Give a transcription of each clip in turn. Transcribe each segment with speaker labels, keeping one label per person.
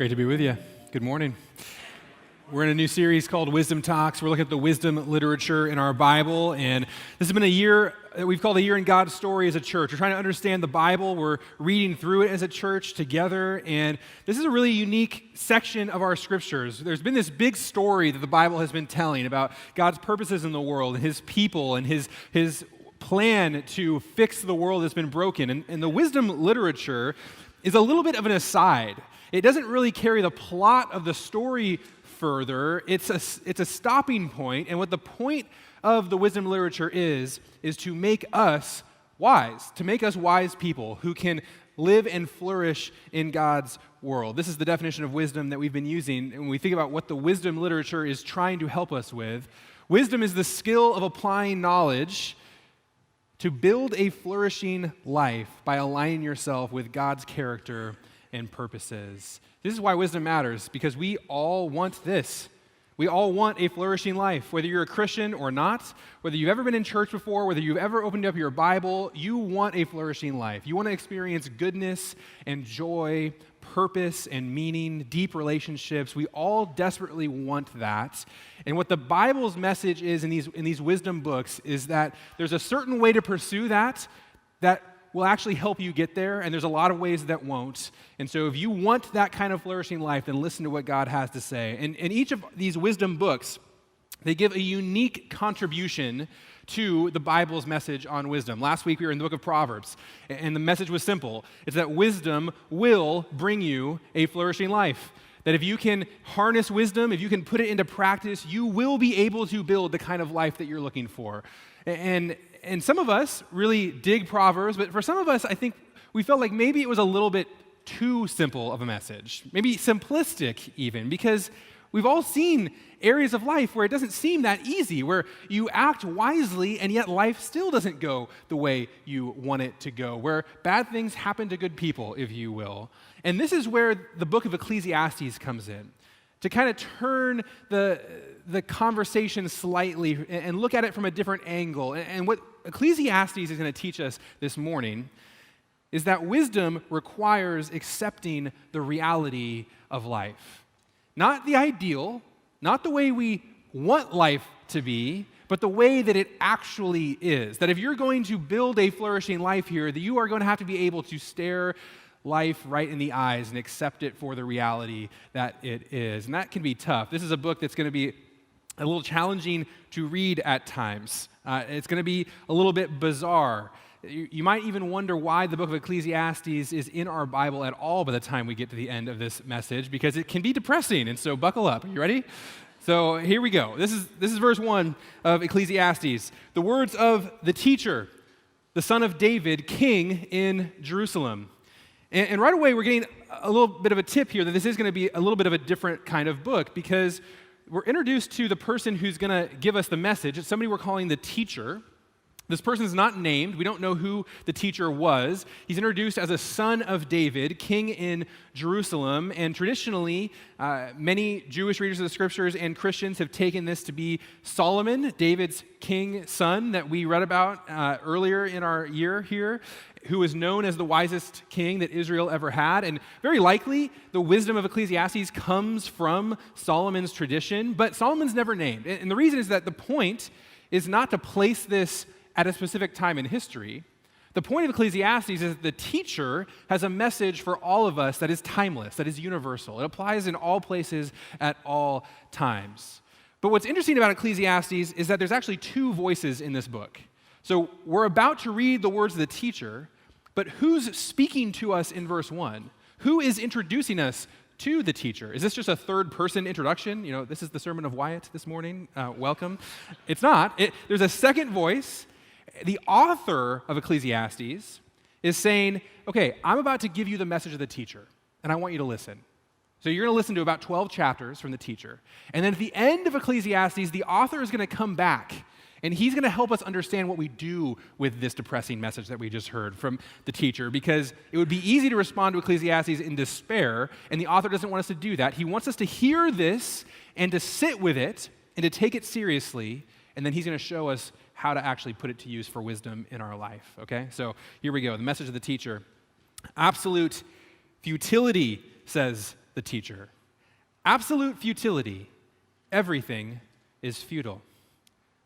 Speaker 1: Great to be with you. Good morning. We're in a new series called Wisdom Talks. We're looking at the wisdom literature in our Bible, and this has been a year that we've called a year in God's story as a church. We're trying to understand the Bible. We're reading through it as a church together, and this is a really unique section of our scriptures. There's been this big story that the Bible has been telling about God's purposes in the world, and His people, and His plan to fix the world that's been broken. And the wisdom literature is a little bit of an aside. It doesn't really carry the plot of the story further. It's a stopping point, and what the point of the wisdom literature is to make us wise, to make us wise people who can live and flourish in God's world. This is the definition of wisdom that we've been using, and when we think about what the wisdom literature is trying to help us with, wisdom is the skill of applying knowledge to build a flourishing life by aligning yourself with God's character and purposes. This is why wisdom matters, because we all want this. We all want a flourishing life. Whether you're a Christian or not, whether you've ever been in church before, whether you've ever opened up your Bible, you want a flourishing life. You want to experience goodness and joy, purpose and meaning, deep relationships. We all desperately want that. And what the Bible's message is in these wisdom books is that there's a certain way to pursue that will actually help you get there, and there's a lot of ways that won't. And so if you want that kind of flourishing life, then listen to what God has to say. And each of these wisdom books, they give a unique contribution to the Bible's message on wisdom. Last week we were in the book of Proverbs, and the message was simple. It's that wisdom will bring you a flourishing life. That if you can harness wisdom, if you can put it into practice, you will be able to build the kind of life that you're looking for. And some of us really dig Proverbs, but for some of us, I think we felt like maybe it was a little bit too simple of a message, maybe simplistic even, because we've all seen areas of life where it doesn't seem that easy, where you act wisely and yet life still doesn't go the way you want it to go, where bad things happen to good people, if you will. And this is where the book of Ecclesiastes comes in, to kind of turn the conversation slightly and look at it from a different angle. And what Ecclesiastes is going to teach us this morning is that wisdom requires accepting the reality of life. Not the ideal, not the way we want life to be, but the way that it actually is. That if you're going to build a flourishing life here, that you are going to have to be able to stare life right in the eyes and accept it for the reality that it is. And that can be tough. This is a book that's going to be a little challenging to read at times. It's going to be a little bit bizarre. You might even wonder why the book of Ecclesiastes is in our Bible at all by the time we get to the end of this message, because it can be depressing, and so buckle up. Are you ready? So here we go. This is verse 1 of Ecclesiastes. The words of the teacher, the son of David, king in Jerusalem. And right away, we're getting a little bit of a tip here that this is going to be a little bit of a different kind of book, because we're introduced to the person who's going to give us the message. It's somebody we're calling the teacher. This person is not named. We don't know who the teacher was. He's introduced as a son of David, king in Jerusalem. And traditionally, many Jewish readers of the scriptures and Christians have taken this to be Solomon, David's king son that we read about earlier in our year here, who is known as the wisest king that Israel ever had. And very likely, the wisdom of Ecclesiastes comes from Solomon's tradition, but Solomon's never named. And the reason is that the point is not to place this at a specific time in history. The point of Ecclesiastes is that the teacher has a message for all of us that is timeless, that is universal. It applies in all places at all times. But what's interesting about Ecclesiastes is that there's actually two voices in this book. So we're about to read the words of the teacher, but who's speaking to us in verse 1? Who is introducing us to the teacher? Is this just a third-person introduction? You know, this is the sermon of Wyatt this morning. Welcome. It's not. There's a second voice. The author of Ecclesiastes is saying, okay, I'm about to give you the message of the teacher, and I want you to listen. So you're going to listen to about 12 chapters from the teacher. And then at the end of Ecclesiastes, the author is going to come back, and he's going to help us understand what we do with this depressing message that we just heard from the teacher, because it would be easy to respond to Ecclesiastes in despair, and the author doesn't want us to do that. He wants us to hear this and to sit with it and to take it seriously, and then he's going to show us how to actually put it to use for wisdom in our life, okay? So here we go, the message of the teacher. Absolute futility, says the the teacher. Absolute futility. Everything is futile.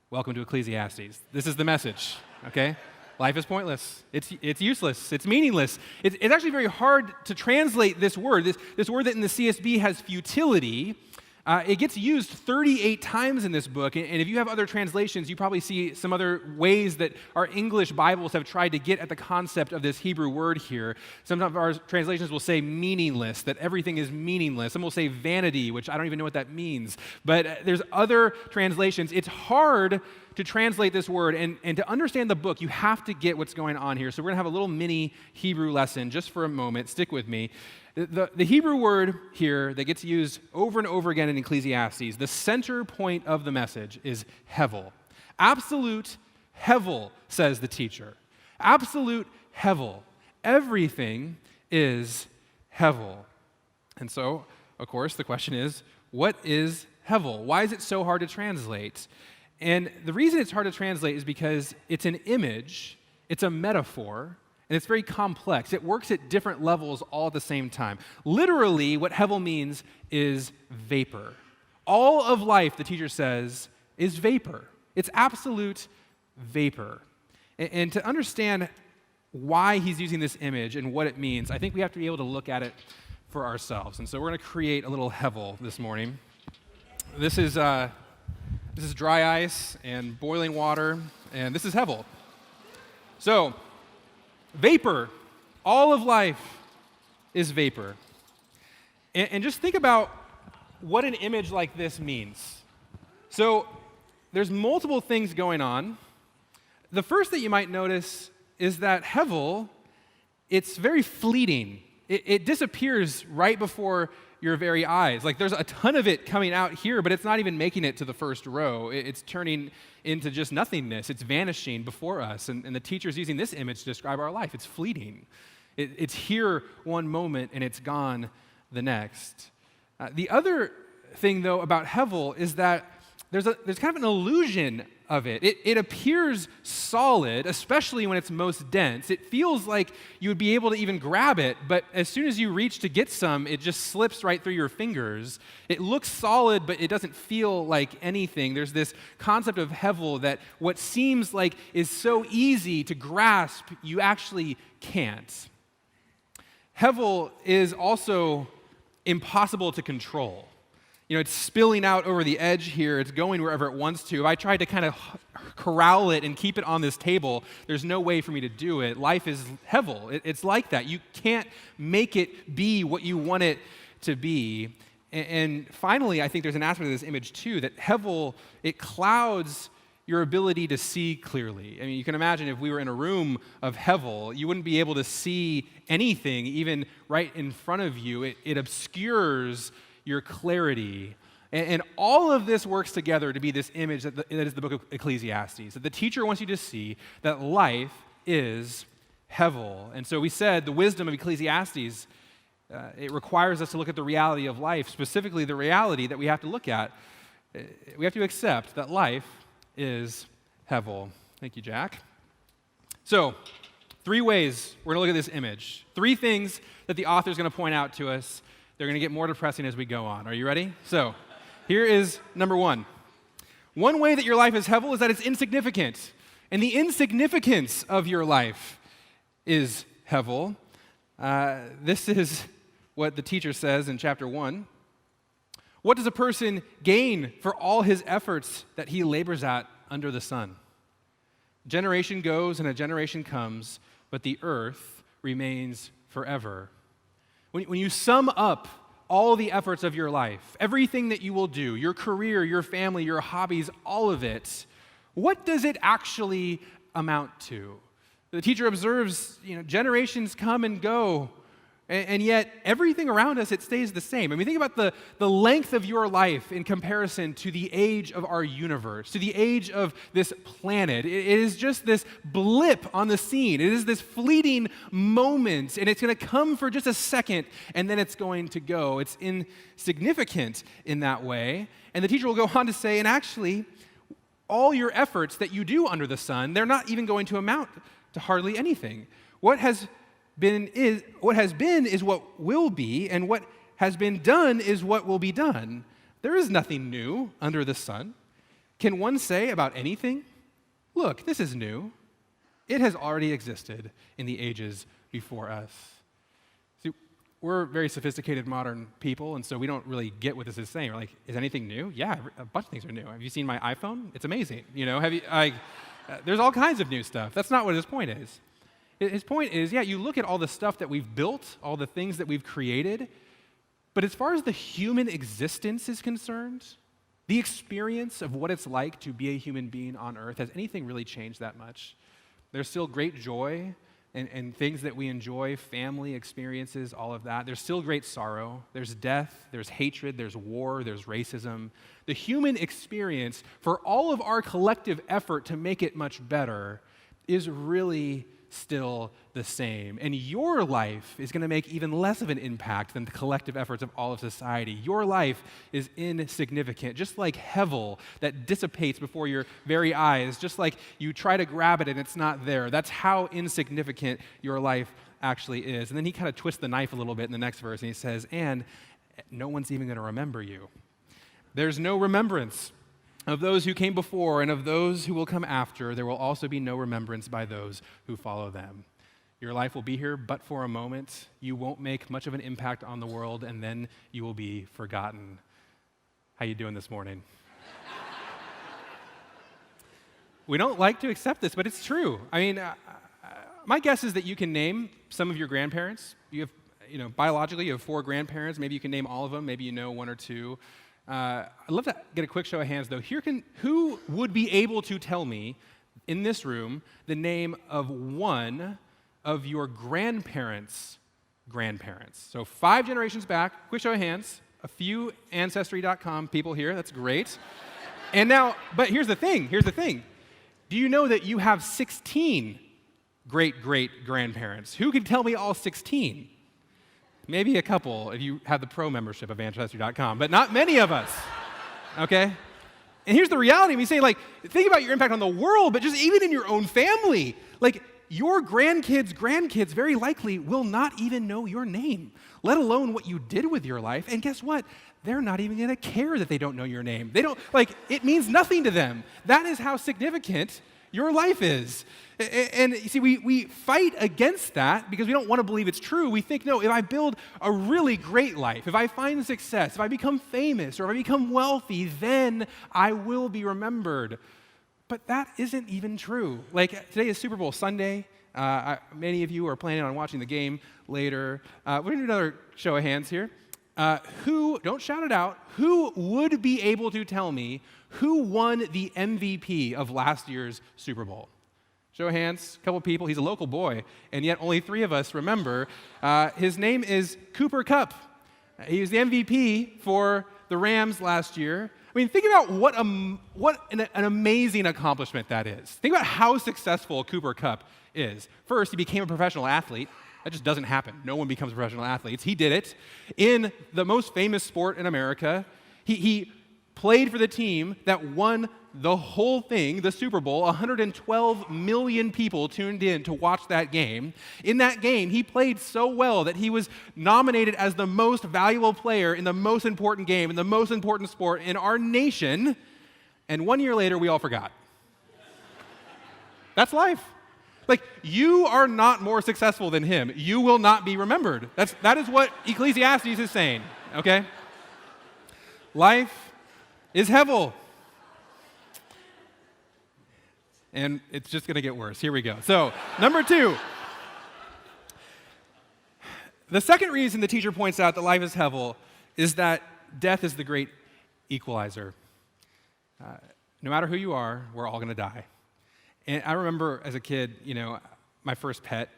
Speaker 1: Welcome to Ecclesiastes. This is the message, okay? Life is pointless. It's useless. It's meaningless. It's actually very hard to translate this word. This word that in the CSB has futility. It gets used 38 times in this book, and if you have other translations, you probably see some other ways that our English Bibles have tried to get at the concept of this Hebrew word here. Some of our translations will say meaningless, that everything is meaningless. Some will say vanity, which I don't even know what that means. But there's other translations. It's hard to translate this word, and to understand the book, you have to get what's going on here. So we're going to have a little mini Hebrew lesson just for a moment. Stick with me. The Hebrew word here that gets used over and over again in Ecclesiastes, the center point of the message is hevel. Absolute hevel, says the teacher. Absolute hevel. Everything is hevel. And so, of course, the question is, what is hevel? Why is it so hard to translate? And the reason it's hard to translate is because it's an image, it's a metaphor, and it's very complex. It works at different levels all at the same time. Literally, what hevel means is vapor. All of life, the teacher says, is vapor. It's absolute vapor. And to understand why he's using this image and what it means, I think we have to be able to look at it for ourselves. And so we're going to create a little hevel this morning. This is dry ice and boiling water, and this is hevel. So, vapor, all of life is vapor. And just think about what an image like this means. So there's multiple things going on. The first that you might notice is that hevel, it's very fleeting. It disappears right before your very eyes. Like there's a ton of it coming out here, but it's not even making it to the first row. It's turning into just nothingness. It's vanishing before us. And the teacher's using this image to describe our life. It's fleeting. It's here one moment and it's gone the next. The other thing, though, about hevel is that there's kind of an illusion of it. It appears solid, especially when it's most dense. It feels like you would be able to even grab it, but as soon as you reach to get some, it just slips right through your fingers. It looks solid, but it doesn't feel like anything. There's this concept of hevel that what seems like is so easy to grasp, you actually can't. Hevel is also impossible to control. You know, it's spilling out over the edge here. It's going wherever it wants to. If I tried to kind of corral it and keep it on this table, there's no way for me to do it. Life is hevel. It's like that. You can't make it be what you want it to be. And finally, I think there's an aspect of this image, too, that hevel, it clouds your ability to see clearly. I mean, you can imagine if we were in a room of hevel, you wouldn't be able to see anything, even right in front of you. It obscures your clarity. And all of this works together to be this image that is the book of Ecclesiastes, that the teacher wants you to see that life is hevel. And so we said the wisdom of Ecclesiastes, it requires us to look at the reality of life, specifically the reality that we have to look at. We have to accept that life is hevel. Thank you, Jack. So, 3 ways we're going to look at this image. 3 things that the author is going to point out to us. They're going to get more depressing as we go on. Are you ready? So, here is number 1. One way that your life is hevel is that it's insignificant. And the insignificance of your life is hevel. This is what the teacher says in chapter 1. What does a person gain for all his efforts that he labors at under the sun? A generation goes and a generation comes, but the earth remains forever. When you sum up all the efforts of your life, everything that you will do, your career, your family, your hobbies, all of it, what does it actually amount to? The teacher observes, generations come and go, and yet everything around us, it stays the same. I mean, think about the length of your life in comparison to the age of our universe, to the age of this planet. It is just this blip on the scene. It is this fleeting moment, and it's going to come for just a second, and then it's going to go. It's insignificant in that way. And the teacher will go on to say, and actually, all your efforts that you do under the sun, they're not even going to amount to hardly anything. What has been is what will be, and what has been done is what will be done. There is nothing new under the sun. Can one say about anything, look, this is new? It has already existed in the ages before us. See, we're very sophisticated modern people, and so we don't really get what this is saying. We're like, is anything new? Yeah, a bunch of things are new. Have you seen my iPhone? It's amazing. There's all kinds of new stuff. That's not what his point is. His point is, yeah, you look at all the stuff that we've built, all the things that we've created, but as far as the human existence is concerned, the experience of what it's like to be a human being on earth, has anything really changed that much? There's still great joy and things that we enjoy, family experiences, all of that. There's still great sorrow. There's death, there's hatred, there's war, there's racism. The human experience, for all of our collective effort to make it much better, is really still the same. And your life is going to make even less of an impact than the collective efforts of all of society. Your life is insignificant, just like hevel that dissipates before your very eyes, just like you try to grab it and it's not there. That's how insignificant your life actually is. And then he kind of twists the knife a little bit in the next verse, and he says, and no one's even going to remember you. There's no remembrance of those who came before, and of those who will come after. There will also be no remembrance by those who follow them. Your life will be here but for a moment. You won't make much of an impact on the world, and then you will be forgotten. How you doing this morning? We don't like to accept this, but it's true. I mean, my guess is that you can name some of your grandparents. Biologically, you have 4 grandparents. Maybe you can name all of them. Maybe you know 1 or 2. I'd love to get a quick show of hands, though. Who would be able to tell me in this room the name of one of your grandparents' grandparents? So 5 generations back, quick show of hands, a few Ancestry.com people here, that's great. And now, but here's the thing. Do you know that you have 16 great-great-grandparents? Who can tell me all 16? Maybe a couple if you have the pro membership of Ancestry.com, but not many of us, okay? And here's the reality. He's saying, think about your impact on the world, but just even in your own family. Your grandkids very likely will not even know your name, let alone what you did with your life. And guess what? They're not even going to care that they don't know your name. They don't, it means nothing to them. That is how significant your life is. And you see, we fight against that because we don't want to believe it's true. We think, no, if I build a really great life, if I find success, if I become famous, or if I become wealthy, then I will be remembered. But that isn't even true. Today is Super Bowl Sunday. Many of you are planning on watching the game later. We're going to do another show of hands here. Don't shout it out, who would be able to tell me who won the MVP of last year's Super Bowl? Show of hands, a couple people. He's a local boy, and yet only 3 of us remember. His name is Cooper Kupp. He was the MVP for the Rams last year. I mean, think about what an amazing accomplishment that is. Think about how successful Cooper Kupp is. First, he became a professional athlete. That just doesn't happen. No one becomes professional athletes. He did it in the most famous sport in America. He played for the team that won the whole thing, the Super Bowl. 112 million people tuned in to watch that game. In that game, he played so well that he was nominated as the most valuable player in the most important game, in the most important sport in our nation. And 1 year later, we all forgot. That's life. You are not more successful than him. You will not be remembered. That is what Ecclesiastes is saying, okay? Life is hevel. And it's just going to get worse. Here we go. So, number 2. The second reason the teacher points out that life is hevel is that death is the great equalizer. No matter who you are, we're all going to die. And I remember as a kid, my first pet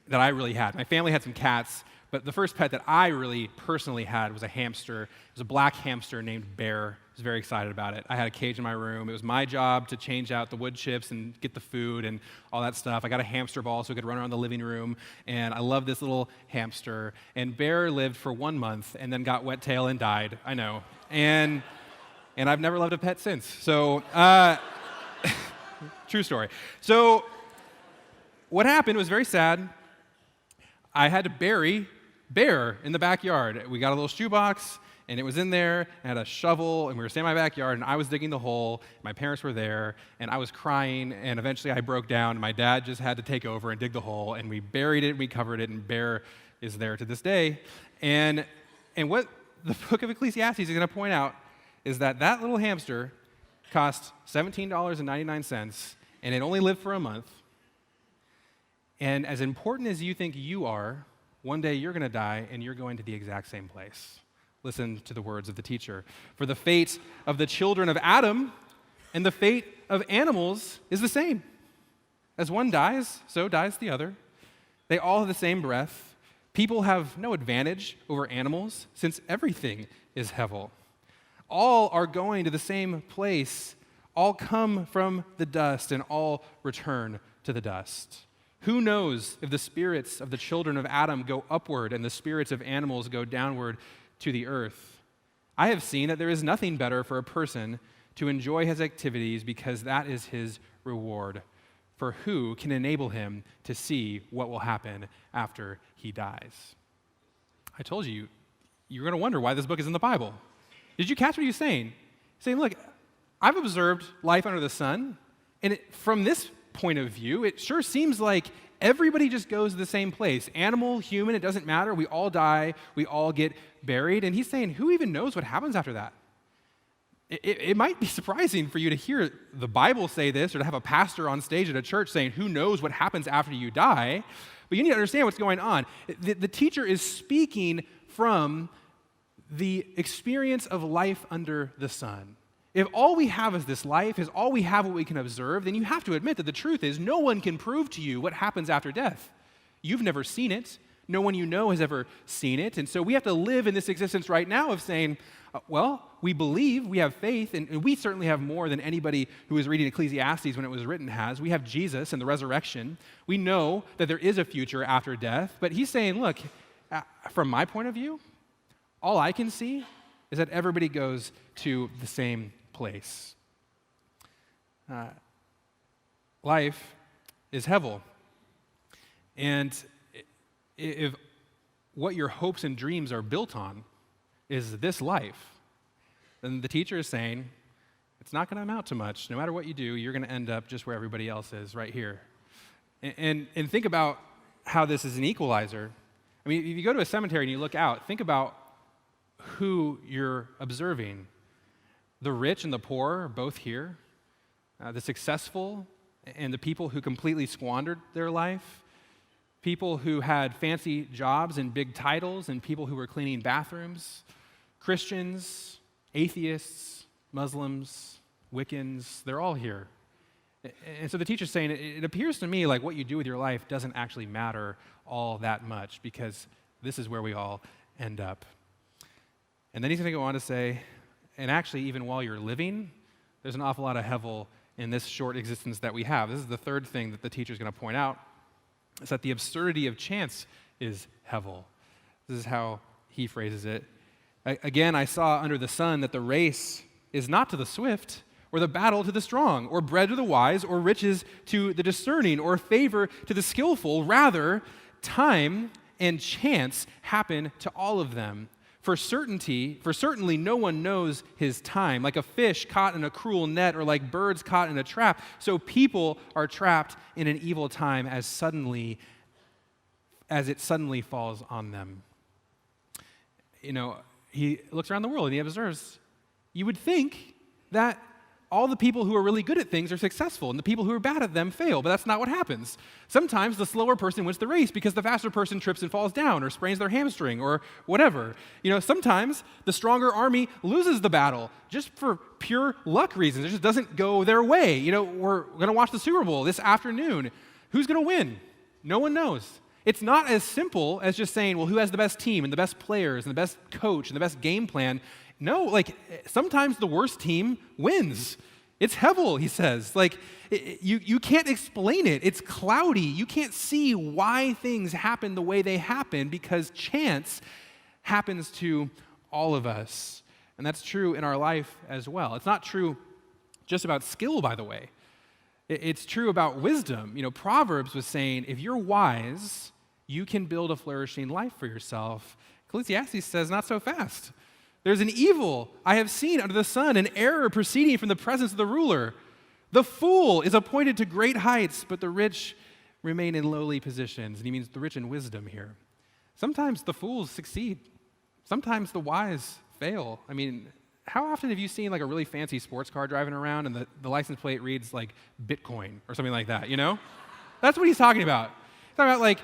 Speaker 1: that I really had. My family had some cats, but the first pet that I really personally had was a hamster. It was a black hamster named Bear. I was very excited about it. I had a cage in my room. It was my job to change out the wood chips and get the food and all that stuff. I got a hamster ball so I could run around the living room, and I loved this little hamster. And Bear lived for 1 month and then got wet tail and died. I know. And I've never loved a pet since. So, true story. So what happened was very sad. I had to bury bear in the backyard. We got a little shoebox, and it was in there, and I had a shovel, and we were standing in my backyard, and I was digging the hole. My parents were there, and I was crying, and eventually I broke down. My dad just had to take over and dig the hole, and we buried it, and we covered it, and bear is there to this day. And what the book of Ecclesiastes is going to point out is that little hamster cost $17.99, and it only lived for a month. And as important as you think you are, one day you're going to die, and you're going to the exact same place. Listen to the words of the teacher. For the fate of the children of Adam and the fate of animals is the same. As one dies, so dies the other. They all have the same breath. People have no advantage over animals, since everything is hevel. All are going to the same place. All come from the dust, and all return to the dust. Who knows if the spirits of the children of Adam go upward and the spirits of animals go downward to the earth? I have seen that there is nothing better for a person to enjoy his activities, because that is his reward. For who can enable him to see what will happen after he dies? I told you, you're going to wonder why this book is in the Bible. Did you catch what he was saying? He's saying, look, I've observed life under the sun, and from this point of view, it sure seems like everybody just goes to the same place. Animal, human, it doesn't matter. We all die. We all get buried. And he's saying, who even knows what happens after that? It might be surprising for you to hear the Bible say this, or to have a pastor on stage at a church saying, who knows what happens after you die? But you need to understand what's going on. The teacher is speaking from the experience of life under the sun. If all we have is this life, is all we have what we can observe, then you have to admit that the truth is no one can prove to you what happens after death. You've never seen it. No one you know has ever seen it. And so we have to live in this existence right now of saying, well, we believe, we have faith, and we certainly have more than anybody who was reading Ecclesiastes when it was written has. We have Jesus and the resurrection. We know that there is a future after death. But he's saying, look, from my point of view, all I can see is that everybody goes to the same place. Life is hevel. And if what your hopes and dreams are built on is this life, then the teacher is saying it's not going to amount to much. No matter what you do, you're going to end up just where everybody else is, right here. And think about how this is an equalizer. I mean, if you go to a cemetery and you look out, think about who you're observing. The rich and the poor are both here. The successful and the people who completely squandered their life. People who had fancy jobs and big titles, and people who were cleaning bathrooms. Christians, atheists, Muslims, Wiccans, they're all here. And so the teacher's saying, it appears to me like what you do with your life doesn't actually matter all that much, because this is where we all end up. And then he's going to go on to say, and actually, even while you're living, there's an awful lot of hevel in this short existence that we have. This is the third thing that the teacher's going to point out, is that the absurdity of chance is hevel. This is how he phrases it. Again, I saw under the sun that the race is not to the swift, or the battle to the strong, or bread to the wise, or riches to the discerning, or favor to the skillful. Rather, time and chance happen to all of them. For certainly no one knows his time, like a fish caught in a cruel net, or like birds caught in a trap. So people are trapped in an evil time as it suddenly falls on them. You know, he looks around the world and he observes, you would think that all the people who are really good at things are successful, and the people who are bad at them fail, but that's not what happens. Sometimes the slower person wins the race because the faster person trips and falls down, or sprains their hamstring, or whatever. You know, sometimes the stronger army loses the battle just for pure luck reasons. It just doesn't go their way. You know, we're going to watch the Super Bowl this afternoon. Who's going to win? No one knows. It's not as simple as just saying, well, who has the best team and the best players and the best coach and the best game plan? No, like, sometimes the worst team wins. It's hevel, he says. Like, you can't explain it. It's cloudy. You can't see why things happen the way they happen, because chance happens to all of us. And that's true in our life as well. It's not true just about skill, by the way. It's true about wisdom. You know, Proverbs was saying, if you're wise you can build a flourishing life for yourself. Ecclesiastes says, not so fast. There's an evil I have seen under the sun, an error proceeding from the presence of the ruler. The fool is appointed to great heights, but the rich remain in lowly positions. And he means the rich in wisdom here. Sometimes the fools succeed. Sometimes the wise fail. I mean, how often have you seen like a really fancy sports car driving around and the license plate reads like Bitcoin or something like that, you know? That's what he's talking about. He's talking about like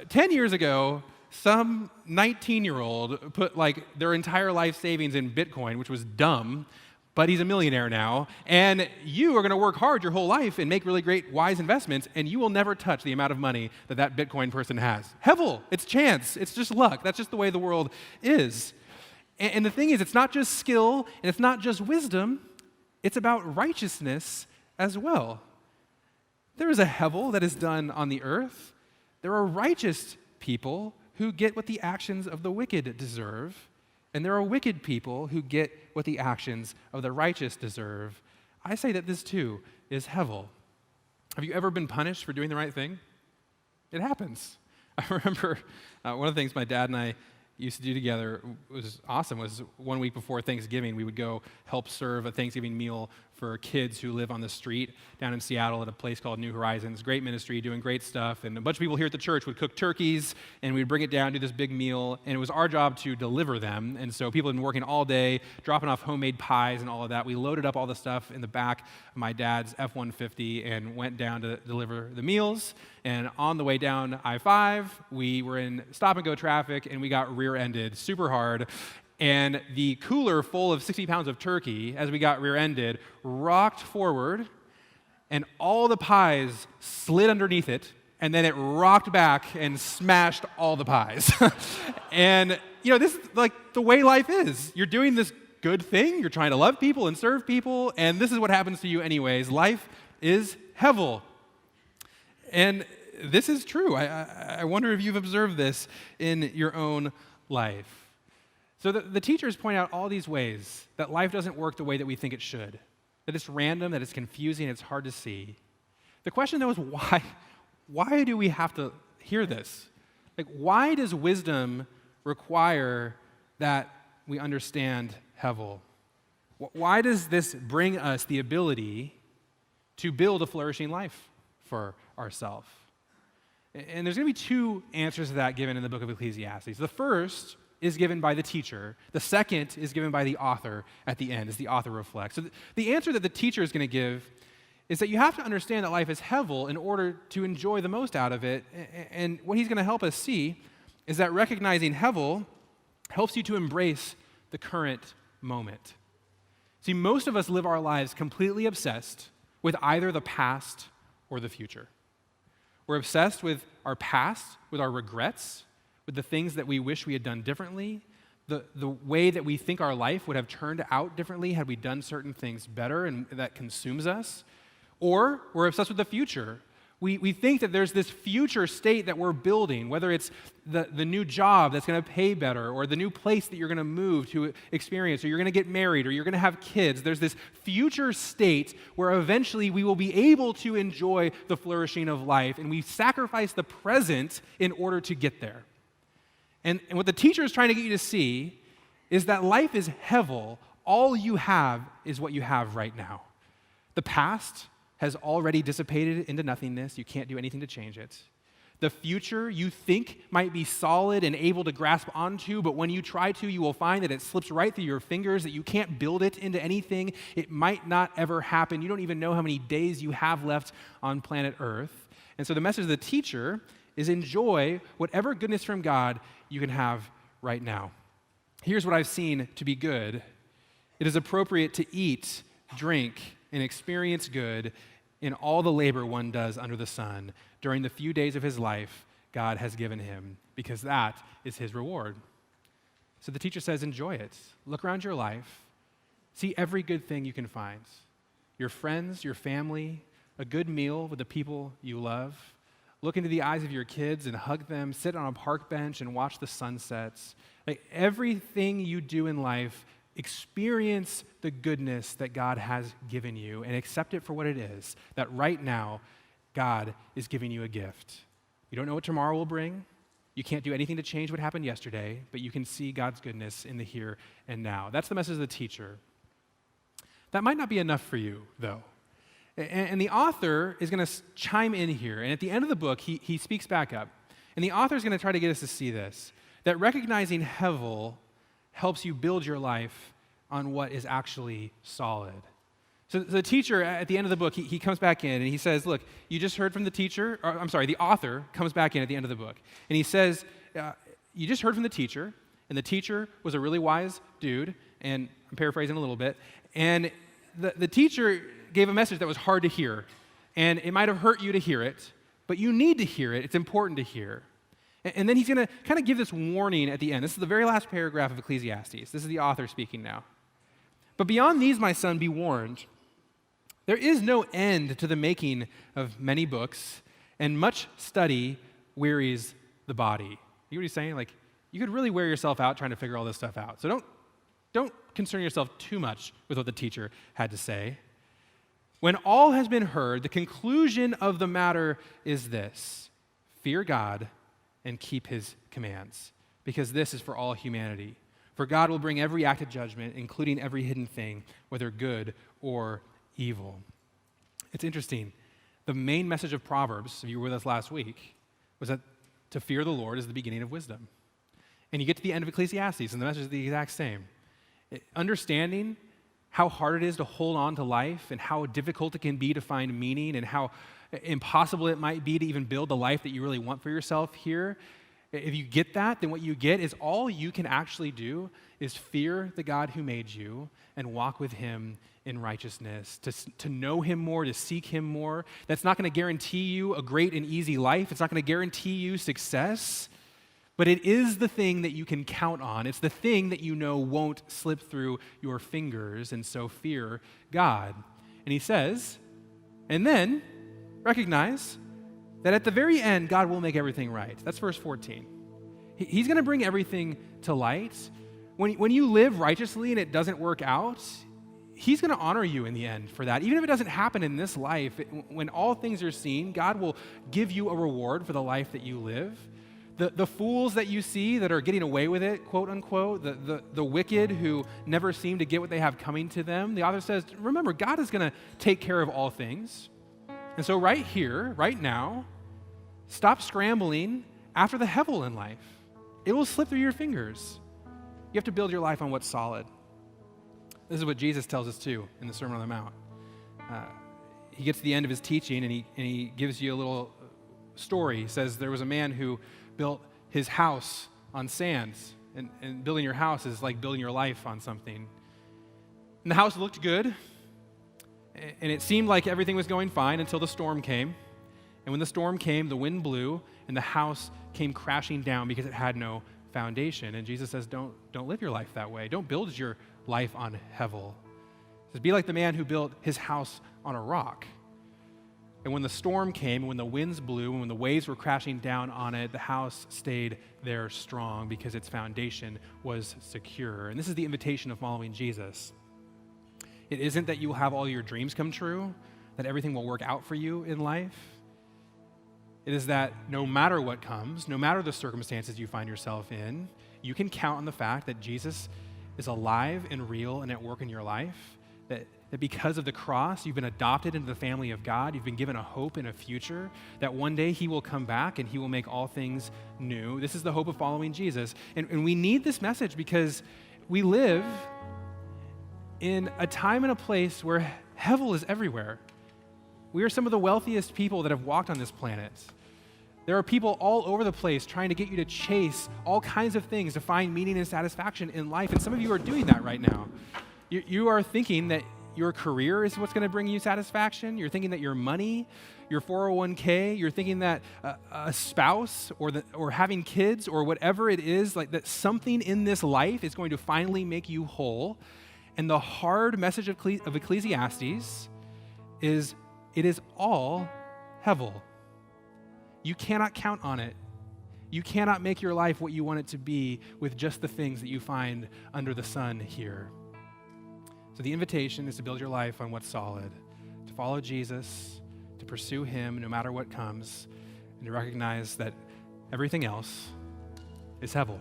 Speaker 1: 10 years ago, some 19-year-old put like their entire life savings in Bitcoin, which was dumb, but he's a millionaire now, and you are going to work hard your whole life and make really great, wise investments, and you will never touch the amount of money that Bitcoin person has. Hevel, it's chance, it's just luck. That's just the way the world is. And the thing is, it's not just skill, and it's not just wisdom, it's about righteousness as well. There is a hevel that is done on the earth. There are righteous people who get what the actions of the wicked deserve, and there are wicked people who get what the actions of the righteous deserve. I say that this too is hevel. Have you ever been punished for doing the right thing? It happens. I remember one of the things my dad and I used to do together was awesome, was 1 week before Thanksgiving, we would go help serve a Thanksgiving meal for kids who live on the street down in Seattle at a place called New Horizons. Great ministry, doing great stuff. And a bunch of people here at the church would cook turkeys, and we'd bring it down, do this big meal, and it was our job to deliver them. And so people had been working all day, dropping off homemade pies and all of that. We loaded up all the stuff in the back of my dad's F-150 and went down to deliver the meals. And on the way down I-5, we were in stop-and-go traffic, and we got rear-ended super hard. And the cooler full of 60 pounds of turkey, as we got rear-ended, rocked forward, and all the pies slid underneath it, and then it rocked back and smashed all the pies. And, you know, this is like the way life is. You're doing this good thing, you're trying to love people and serve people, and this is what happens to you anyways. Life is hevel. And this is true. I wonder if you've observed this in your own life. So the teachers point out all these ways that life doesn't work the way that we think it should, that it's random, that it's confusing, it's hard to see. The question, though, is why? Why do we have to hear this? Like, why does wisdom require that we understand hevel? Why does this bring us the ability to build a flourishing life for ourselves? And there's going to be two answers to that given in the book of Ecclesiastes. The first is given by the teacher. The second is given by the author at the end, as the author reflects. So the answer that the teacher is going to give is that you have to understand that life is hevel in order to enjoy the most out of it. And what he's going to help us see is that recognizing hevel helps you to embrace the current moment. See, most of us live our lives completely obsessed with either the past or the future. We're obsessed with our past, with our regrets, with the things that we wish we had done differently, the way that we think our life would have turned out differently had we done certain things better, and that consumes us. Or we're obsessed with the future. We think that there's this future state that we're building, whether it's the new job that's going to pay better, or the new place that you're going to move to experience, or you're going to get married, or you're going to have kids. There's this future state where eventually we will be able to enjoy the flourishing of life, and we sacrifice the present in order to get there. And what the teacher is trying to get you to see is that life is hevel. All you have is what you have right now. The past has already dissipated into nothingness. You can't do anything to change it. The future you think might be solid and able to grasp onto, but when you try to, you will find that it slips right through your fingers, that you can't build it into anything. It might not ever happen. You don't even know how many days you have left on planet Earth. And so the message of the teacher is enjoy whatever goodness from God you can have right now. Here's what I've seen to be good. It is appropriate to eat, drink, and experience good in all the labor one does under the sun during the few days of his life God has given him, because that is his reward. So the teacher says, enjoy it. Look around your life. See every good thing you can find. Your friends, your family, a good meal with the people you love. Look into the eyes of your kids and hug them, sit on a park bench and watch the sunsets. Like everything you do in life, experience the goodness that God has given you and accept it for what it is, that right now God is giving you a gift. You don't know what tomorrow will bring. You can't do anything to change what happened yesterday, but you can see God's goodness in the here and now. That's the message of the teacher. That might not be enough for you, though. And the author is going to chime in here. And at the end of the book, he speaks back up. And the author is going to try to get us to see this, that recognizing Hevel helps you build your life on what is actually solid. So the teacher, at the end of the book, he comes back in and he says, look, you just heard from the teacher, the author comes back in at the end of the book. And he says, you just heard from the teacher, and the teacher was a really wise dude, and I'm paraphrasing a little bit, and the teacher gave a message that was hard to hear, and it might have hurt you to hear it, but you need to hear it. It's important to hear. And then he's going to kind of give this warning at the end. This is the very last paragraph of Ecclesiastes. This is the author speaking now. But beyond these, my son, be warned. There is no end to the making of many books, and much study wearies the body. You know what he's saying? Like, you could really wear yourself out trying to figure all this stuff out. So don't concern yourself too much with what the teacher had to say. When all has been heard, the conclusion of the matter is this: fear God and keep his commands, because this is for all humanity. For God will bring every act of judgment, including every hidden thing, whether good or evil. It's interesting. The main message of Proverbs, if you were with us last week, was that to fear the Lord is the beginning of wisdom. And you get to the end of Ecclesiastes, and the message is the exact same. Understanding how hard it is to hold on to life and how difficult it can be to find meaning and how impossible it might be to even build the life that you really want for yourself here. If you get that, then what you get is all you can actually do is fear the God who made you and walk with him in righteousness, to know him more, to seek him more. That's not going to guarantee you a great and easy life. It's not going to guarantee you success, but it is the thing that you can count on. It's the thing that you know won't slip through your fingers, and so fear God. And he says, and then recognize that at the very end, God will make everything right. That's verse 14. He's going to bring everything to light. When you live righteously and it doesn't work out, he's going to honor you in the end for that. Even if it doesn't happen in this life, when all things are seen, God will give you a reward for the life that you live. The fools that you see that are getting away with it, quote unquote, the wicked who never seem to get what they have coming to them, the author says, remember, God is going to take care of all things. And so right here, right now, stop scrambling after the Hevel in life. It will slip through your fingers. You have to build your life on what's solid. This is what Jesus tells us too in the Sermon on the Mount. He gets to the end of his teaching and he gives you a little story. He says there was a man who built his house on sands, and building your house is like building your life on something. And the house looked good, and it seemed like everything was going fine until the storm came. And when the storm came, the wind blew, and the house came crashing down because it had no foundation. And Jesus says, don't live your life that way. Don't build your life on Hevel. He says, be like the man who built his house on a rock. And when the storm came, and when the winds blew, and when the waves were crashing down on it, the house stayed there strong because its foundation was secure. And this is the invitation of following Jesus. It isn't that you will have all your dreams come true, that everything will work out for you in life. It is that no matter what comes, no matter the circumstances you find yourself in, you can count on the fact that Jesus is alive and real and at work in your life, that because of the cross, you've been adopted into the family of God, you've been given a hope and a future, that one day he will come back and he will make all things new. This is the hope of following Jesus. And we need this message because we live in a time and a place where Hevel is everywhere. We are some of the wealthiest people that have walked on this planet. There are people all over the place trying to get you to chase all kinds of things to find meaning and satisfaction in life, and some of you are doing that right now. You are thinking that your career is what's going to bring you satisfaction. You're thinking that your money, your 401k, you're thinking that a spouse or having kids or whatever it is, like that something in this life is going to finally make you whole. And the hard message of Ecclesiastes is it is all Hevel. You cannot count on it. You cannot make your life what you want it to be with just the things that you find under the sun here. So the invitation is to build your life on what's solid, to follow Jesus, to pursue him no matter what comes, and to recognize that everything else is Hevel.